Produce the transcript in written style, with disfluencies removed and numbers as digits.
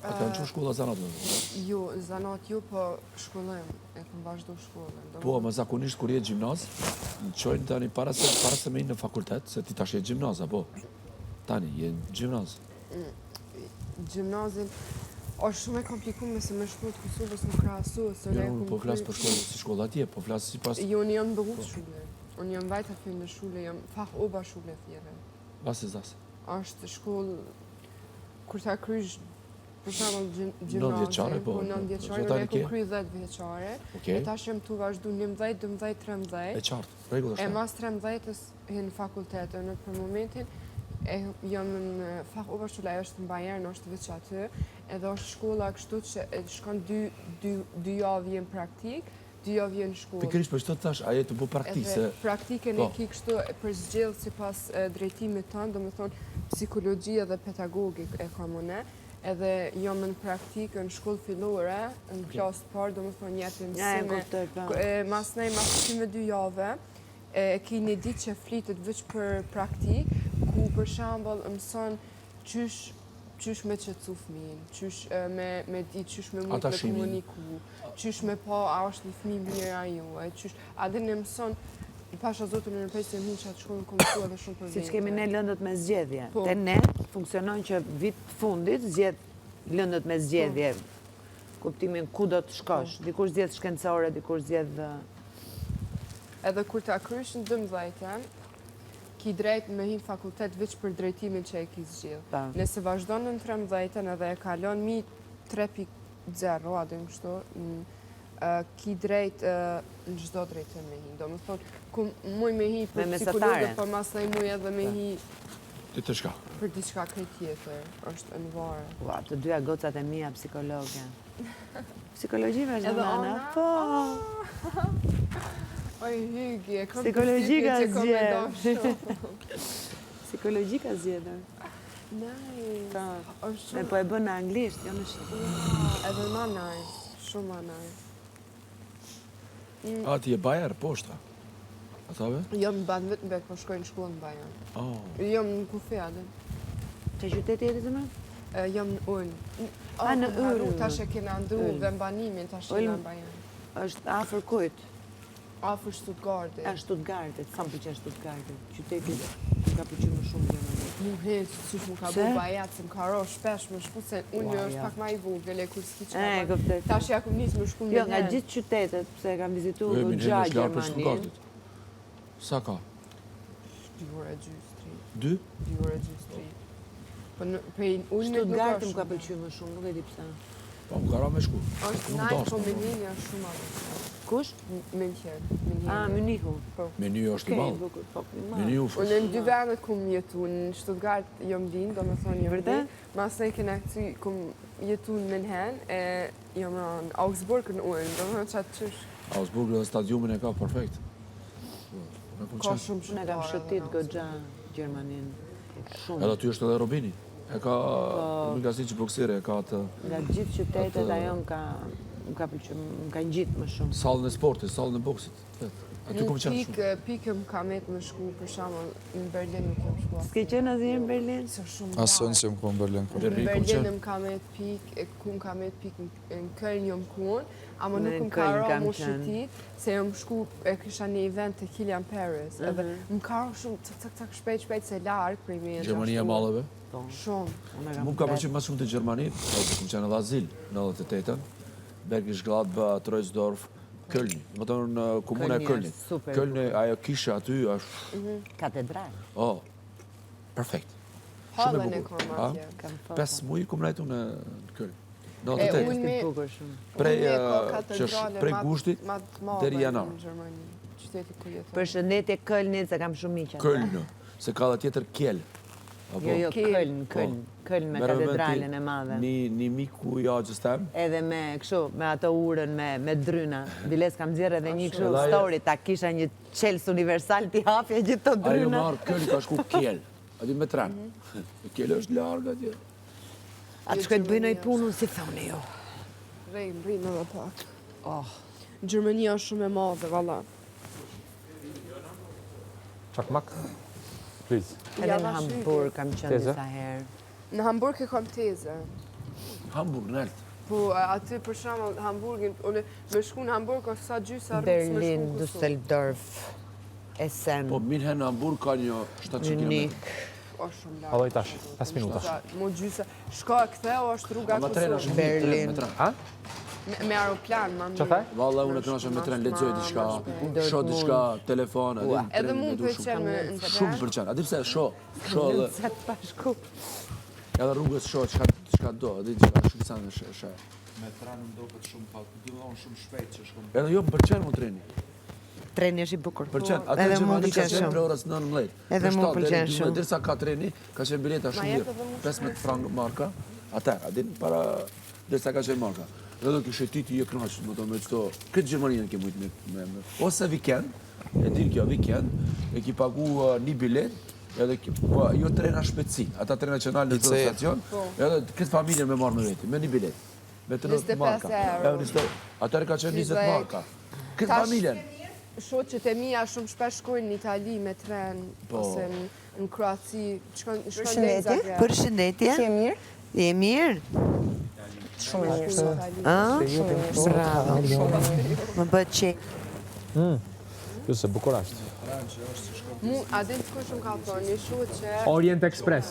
A kanë që shkolla zanat? Jo, zanat jo, po shkollim. E kam vazhdu shkollën. Po, më zakonisht kur je gjimnaz, në qojnë tani para se me i në fakultet, se ti tash je gjimnaz, apo? Tani, je gjimnaz. Gjimnazin, është shumë e komplikume se me shkollë të Kosovës në krahasu. Jo, unë po flasë për shkollë si shkolla atje, po flasë si pas... Jo, unë jam bëgut shule. Unë jam vajta fillë në shule, jam fach oba shule thjere. Vase zase. Është shkollë, kur ta krysh, për shembull gjimnazin, 9 vjeçare, po. 9 vjeçare, unë e ku kry 10 vjeçare. Okej. E tash jam tu vazhdu 11, 12, 13. E qartë, rregull E është. mas 13-ës në fakultet, në për momentin, jam në fach oba shule, ajo është në Bayern, është veç aty, edhe është shkolla kështu që shkon 2 javë në praktik, 2 javë në shkollë. Pikërisht për çto tash, ajo të bu praktikë se Praktikën e ki kështu për zgjellë sipas drejtimit tonë, domethënë psikologjia dhe pedagogik e kam unë, edhe jam në praktikë në shkollë fillore, në klasë parë, domethënë jetë mësime. Mas 2 javë, e ki një ditë që flitet veç për praktikë, ku për shembull mëson qysh me qetësu fëmijën, qysh me ditë, qysh me mujtë me komuniku, qysh me pa a është një fëmijë mirë a jo, qysh, a dhe në mëson, pasha zotën në rëpejtë se minë që atë shkollën komësua dhe shumë për vete. Si që kemi ne lëndët me zgjedhje. Te ne funksionon që vit fundit zgjedh lëndët me zgjedhje, kuptimin ku do të shkosh, dikur zgjedh shkencore, dikur zgjedh... Edhe kur ta krysh në 12, ki drejt me hi fakultet veç për drejtimin që e ki zgjidh. Nëse vazhdon në 13 edhe e kalon mi 3.0, adem kështu, ki drejt në gjdo drejtë me hi. Do më thonë, ku muj me hi për psikologë, për mas nëj muj edhe me hi të shka. Për diçka krejt tjetër, është në varë. Ua, të dyja gocat e mija psikologe. Psikologji vazhdo nana? Po! Oj, hygi, e kom psikologjika që kom e dosho. Psikologjika zjedër. Nice. Me po e bën në anglisht, jo në shqiptar. Edhe ma nice, shumë ma nice. A, ti e Bajer, poshta? A thave? Jam në Baden-Württemberg, po shkoj në shkollën në Bajer. Jam në Kufi, adem. Që qyteti jeti të më? Jam në Ulm. Në Ulm. Tash e kena ndru dhe mbanimin, tash e në Bajer. Është afër kujt? Afër Stuttgartit. Stuttgartit, kam përqen Stuttgartit. Qytetit ka përqen më shumë Gjermani. Mu heqë, qysh mu ka bu Bajat, se më ka ro shpesh më shku, se unë është pak ma i vogël e kur s'ki që ka ba. Tash ja kum nisë më shku me Jo, nga gjithë qytetet, pse kam vizitu gja Gjermanin. Sa ka? 2 orë e gjysë, 3. 2? 2 orë e gjysë, 3. Stuttgarti më ka pëlqy më shumë, nuk e di pse. Po, më ka ra me shku. është najtë, po Menini është shumë adë. Kush? München. Munichu. Meni është i malë. Meni u Unë në 2 vendet kum jetu, në Stuttgart jom din, do me thonë jom din. Mas ne kena këty kum jetu në München, e jom në Augsburg në Ulm, do me thonë qatë qysh. Augsburg dhe stadiumin e ka perfekt. Ka shumë shumë. Ne kam shëtit gëgja Gjermanin. Edhe aty është edhe Robini. E ka, më ka si që boksire, e ka atë... Nga gjithë qytetet ajo më ka ngjitë më shumë. Sallën e sportit, sallën e boksit. Aty kom qenë shumë. Pikë më kamet më shku, për shembull, në Berlin nuk kem shkuar. S'ke qenë asnjëherë në Berlin? Asën që më kom Berlin. Në Berlin më kamet pikë, ku më kamet pikë në Köln jom kuon, ama nuk më ka ra më shëtit, se jom shku e kisha një event të Kilian Paris. Edhe më ka ra shumë cak shpejt se larg prej me. Gjermania e mallave? Shumë. Mu ka pëlqyer më shumë të Gjermanit, kom qenë edhe azil në 98-ën. Bergisch Gladbach, Troisdorf, Kölni. Më të në komuna e Kölnit. Kölni, ajo kisha aty është... Katedral. Perfekt. Hallën e kom atje. 5 muj kom rajtu në Köln. Në E 88. Prej gushtit deri janar. Përshëndetje Kölnit, se kam shumë miqa. Köln, se ka dhe tjetër Kjell. Jo, Köln me katedralen e madhe. Një miku i agjës tem. Edhe me kështu, me ato urën, me dryna. Biles kam zirë edhe një kështu story, ta kisha një Qels universal t'i hapja gjithë të dryna. Ajo marë Köln ka shku Kjell, ati me tren. Kjell është largë atje. Atë shkoj të bëjnoj punu, si thoni jo. Rejnë edhe pak. Gjermania është shumë e madhe, valla. Çakmak? Please. Edhe në Hamburg kam qenë disa herë. Në Hamburg e kam teze. Hamburg, në Elt. Po, aty për shembull Hamburgin, me shku në Hamburg ka sa gjysa rrugës me shku Berlin, në Kosovë. Düsseldorf, Essen, Po, Minhen në Hamburg ka një 700 km. Munich. O shumë larg. Alloj tash, 5 minuta. Mo gjysa. Shko e ktheu është rruga Ma trena Kosovë. shumë Berlin. me tren. A? Me aeroplan, ma mirë. Që the? Valla, unë e kënaqem me tren, lexoj diçka, shoh diçka, telefon, Edhe mu më pëlqen me në tren. Shumë pëlqen. A di pse shoh edhe Sa të bashku. edhe rrugës shoh çka do, di çka shumë sa në shë. Me tren më duket shumë pak, duhet shumë shpejt që shkon. Edhe jo më pëlqen mu treni. Treni është i bukur. Pëlqen, atë Edhe mu Gjermani ka pëlqen qenë për shumë. orës 19. Edhe mu pëlqen shumë. Derisa ka treni, ka qenë bileta shumë jep mirë. edhe mu 15 frank marka. Atëherë, a din para derisa ka qenë marka. Edhe kishte ti e kënaq, më thonë me çto. Këtë Gjermaninë ke mujt me ose vikend, e din kjo vikend, e ki pagu një bilet, edhe po jo trena shpejtësi, ata trena nacionale në çdo stacion, edhe këtë familje me marr me veti, me një bilet. Me 30 marka. 25 euro. Atëherë ka qenë 20 marka. Këtë familjen. Shoqet e mia shumë shpesh shkojnë në Itali me tren, ose në Kroaci, shkojnë në Zagreb. Përshëndetje. Je mirë? Je mirë? Shumë e mirë. Bravo. Më bëhet qe. Jo se bukur është. Mu, a din të kush më ka thonë, një shoqe, Orient Express.